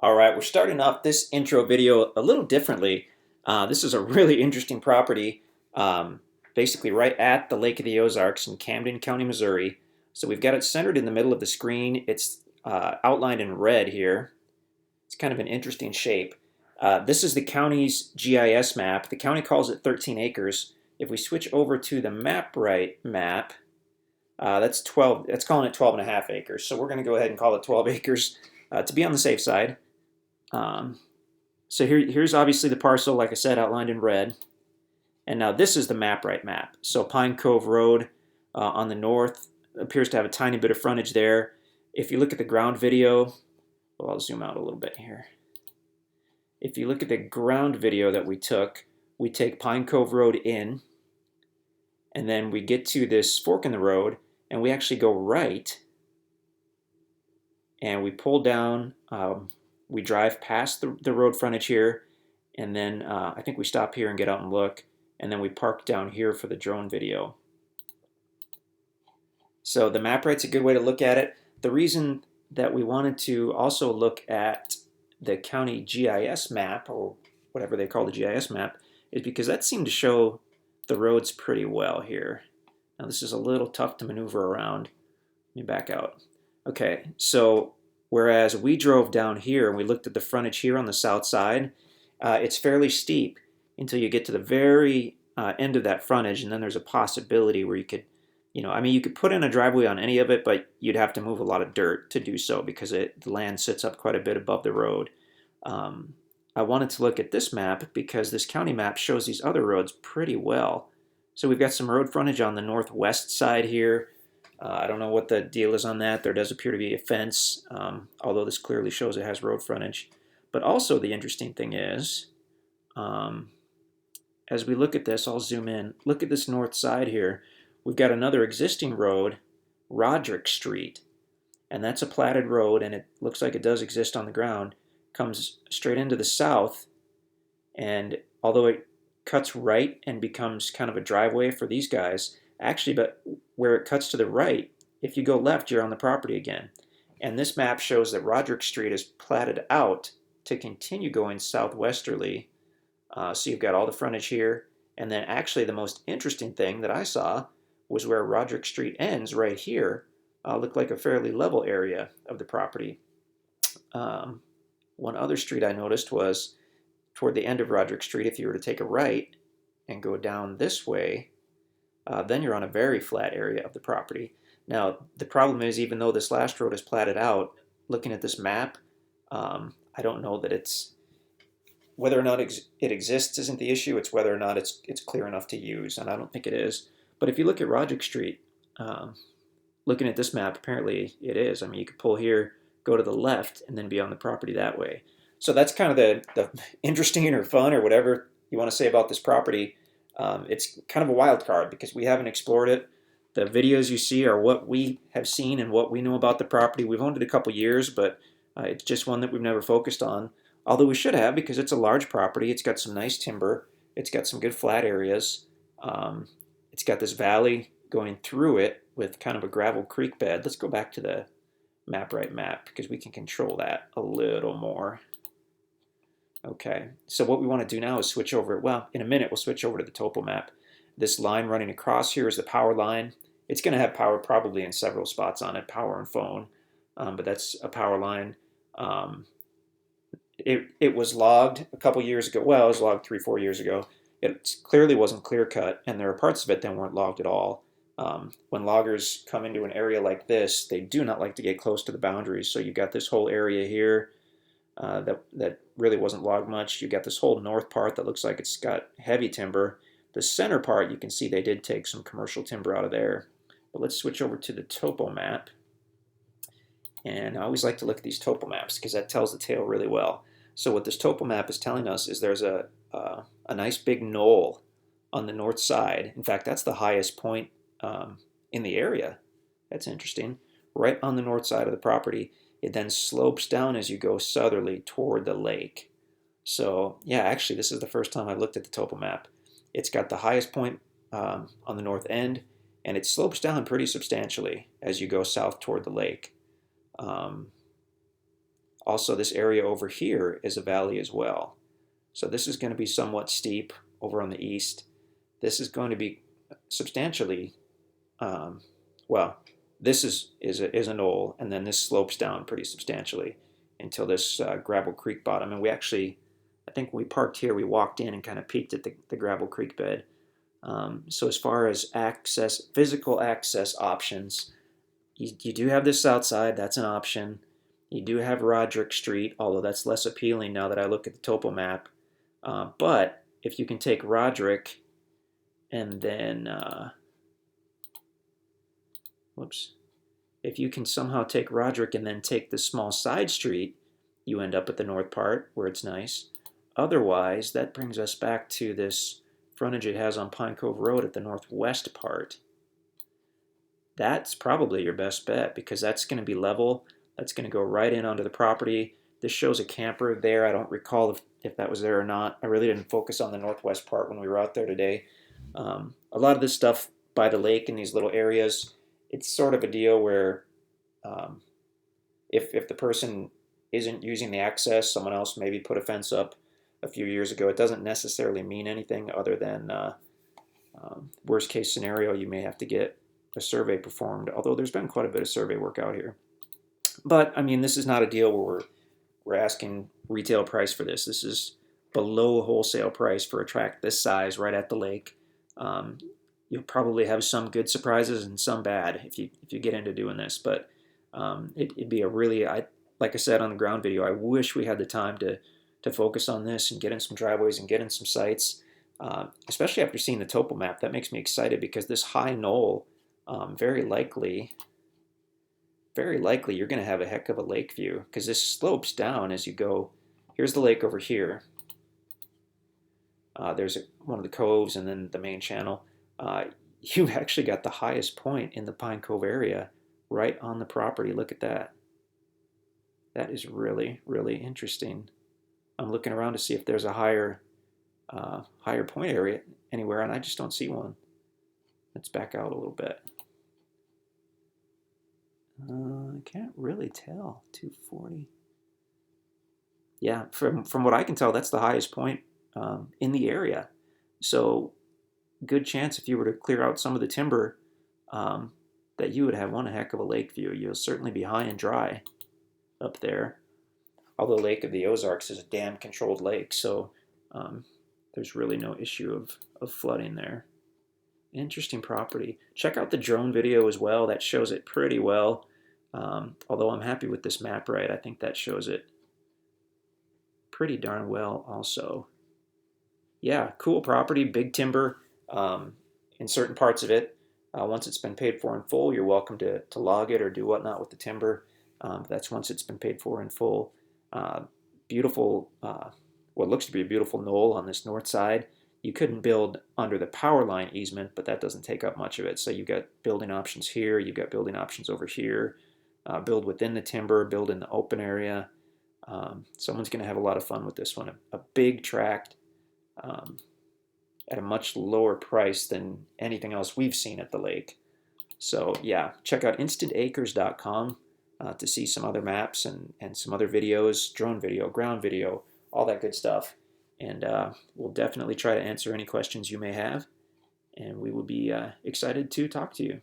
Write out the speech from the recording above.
All right, we're starting off this intro video a little differently. This is a really interesting property, basically right at the Lake of the Ozarks in Camden County, Missouri. So we've got it centered in the middle of the screen. It's outlined in red here. It's kind of an interesting shape. This is the county's GIS map. The county calls it 13 acres. If we switch over to the MapRight map, that's 12. That's calling it 12 and a half acres. So we're going to go ahead and call it 12 acres to be on the safe side. Um, so here's obviously the parcel, like I said, outlined in red. And now this is the MapRight map. So Pine Cove Road on the north appears to have a tiny bit of frontage there. If you look at the ground video, well, I'll zoom out a little bit here. If you look at the ground video that we took, we take Pine Cove Road in, and then we get to this fork in the road, and we actually go right, and we pull down. We drive past the road frontage here, and then I think we stop here and get out and look, and then we park down here for the drone video. So the MapRight's a good way to look at it. The reason that we wanted to also look at the county GIS map, or whatever they call the GIS map, is because that seemed to show the roads pretty well here. Now this is a little tough to maneuver around. Let me back out. Okay, so whereas we drove down here and we looked at the frontage here on the south side, it's fairly steep until you get to the very end of that frontage, and then there's a possibility where you could, you could put in a driveway on any of it, but you'd have to move a lot of dirt to do so because the land sits up quite a bit above the road. I wanted to look at this map because this county map shows these other roads pretty well. So we've got some road frontage on the northwest side here. I don't know what the deal is on that. There does appear to be a fence, although this clearly shows it has road frontage. But also the interesting thing is, as we look at this, I'll zoom in. Look at this north side here. We've got another existing road, Roderick Street, and that's a platted road, and it looks like it does exist on the ground. Comes straight into the south, and although it cuts right and becomes kind of a driveway for these guys, actually, but where it cuts to the right, if you go left, you're on the property again. And this map shows that Roderick Street is platted out to continue going southwesterly. So you've got all the frontage here. And then actually the most interesting thing that I saw was where Roderick Street ends right here. Looked like a fairly level area of the property. One other street I noticed was toward the end of Roderick Street. If you were to take a right and go down this way, then you're on a very flat area of the property. Now, the problem is, even though this last road is platted out, looking at this map, I don't know that whether or not it exists isn't the issue. It's whether or not it's clear enough to use, and I don't think it is. But if you look at Roderick Street, looking at this map, apparently it is. I mean, you could pull here, go to the left, and then be on the property that way. So that's kind of the interesting or fun or whatever you want to say about this property. It's kind of a wild card because we haven't explored it. The videos you see are what we have seen and what we know about the property. We've owned it a couple years, but it's just one that we've never focused on. Although we should have, because it's a large property. It's got some nice timber. It's got some good flat areas. It's got this valley going through it with kind of a gravel creek bed. Let's go back to the MapRight map because we can control that a little more. Okay, so what we want to do now is switch over. Well, in a minute, we'll switch over to the topo map. This line running across here is the power line. It's going to have power probably in several spots on it, power and phone, but that's a power line. It was logged a couple years ago. Well, it was logged 3-4 years ago. It clearly wasn't clear cut, and there are parts of it that weren't logged at all. When loggers come into an area like this, they do not like to get close to the boundaries. So you've got this whole area here that really wasn't logged much. You got this whole north part that looks like it's got heavy timber. The center part, you can see they did take some commercial timber out of there. But let's switch over to the topo map. And I always like to look at these topo maps because that tells the tale really well. So what this topo map is telling us is there's a nice big knoll on the north side. In fact, that's the highest point in the area. That's interesting. Right on the north side of the property. It then slopes down as you go southerly toward the lake. So yeah, actually this is the first time I looked at the topo map. It's got the highest point on the north end, and it slopes down pretty substantially as you go south toward the lake. Also, this area over here is a valley as well. So this is going to be somewhat steep over on the east. This is going to be substantially, um, well, this is a knoll, and then this slopes down pretty substantially until this gravel creek bottom. And we actually, I think when we parked here, we walked in and kind of peeked at the gravel creek bed. So as far as access, physical access options, you do have this south side, that's an option. You do have Roderick Street, although that's less appealing now that I look at the topo map. But if you can take Roderick and then, whoops, if you can somehow take Roderick and then take the small side street, you end up at the north part where it's nice. Otherwise, that brings us back to this frontage it has on Pine Cove Road at the northwest part. That's probably your best bet because that's going to be level. That's going to go right in onto the property. This shows a camper there. I don't recall if that was there or not. I really didn't focus on the northwest part when we were out there today. A lot of this stuff by the lake in these little areas, it's sort of a deal where if the person isn't using the access, someone else maybe put a fence up a few years ago. It doesn't necessarily mean anything other than worst case scenario, you may have to get a survey performed, although there's been quite a bit of survey work out here. But I mean, this is not a deal where we're asking retail price for this. This is below wholesale price for a tract this size right at the lake. You'll probably have some good surprises and some bad if you get into doing this. But it'd be a really, like I said on the ground video, I wish we had the time to focus on this and get in some driveways and get in some sites, especially after seeing the topo map. That makes me excited because this high knoll, very likely you're going to have a heck of a lake view because this slopes down as you go. Here's the lake over here. There's one of the coves and then the main channel. You've actually got the highest point in the Pine Cove area right on the property. Look at that. That is really, really interesting. I'm looking around to see if there's a higher point area anywhere, and I just don't see one. Let's back out a little bit. I can't really tell. 240. Yeah, from what I can tell, that's the highest point in the area. So good chance if you were to clear out some of the timber that you would have one heck of a lake view. You'll certainly be high and dry up there. Although Lake of the Ozarks is a dam controlled lake, so there's really no issue of flooding there. Interesting property. Check out the drone video as well. That shows it pretty well. Although I'm happy with this map, right? I think that shows it pretty darn well also. Yeah, cool property, big timber in certain parts of it. Once it's been paid for in full, you're welcome to log it or do whatnot with the timber. That's once it's been paid for in full. Beautiful, what looks to be a beautiful knoll on this north side. You couldn't build under the power line easement, but that doesn't take up much of it. So you've got building options here, you've got building options over here. Build within the timber, build in the open area. Someone's going to have a lot of fun with this one. A big tract at a much lower price than anything else we've seen at the lake. So yeah, check out InstantAcres.com to see some other maps and some other videos, drone video, ground video, all that good stuff. And we'll definitely try to answer any questions you may have. And we will be excited to talk to you.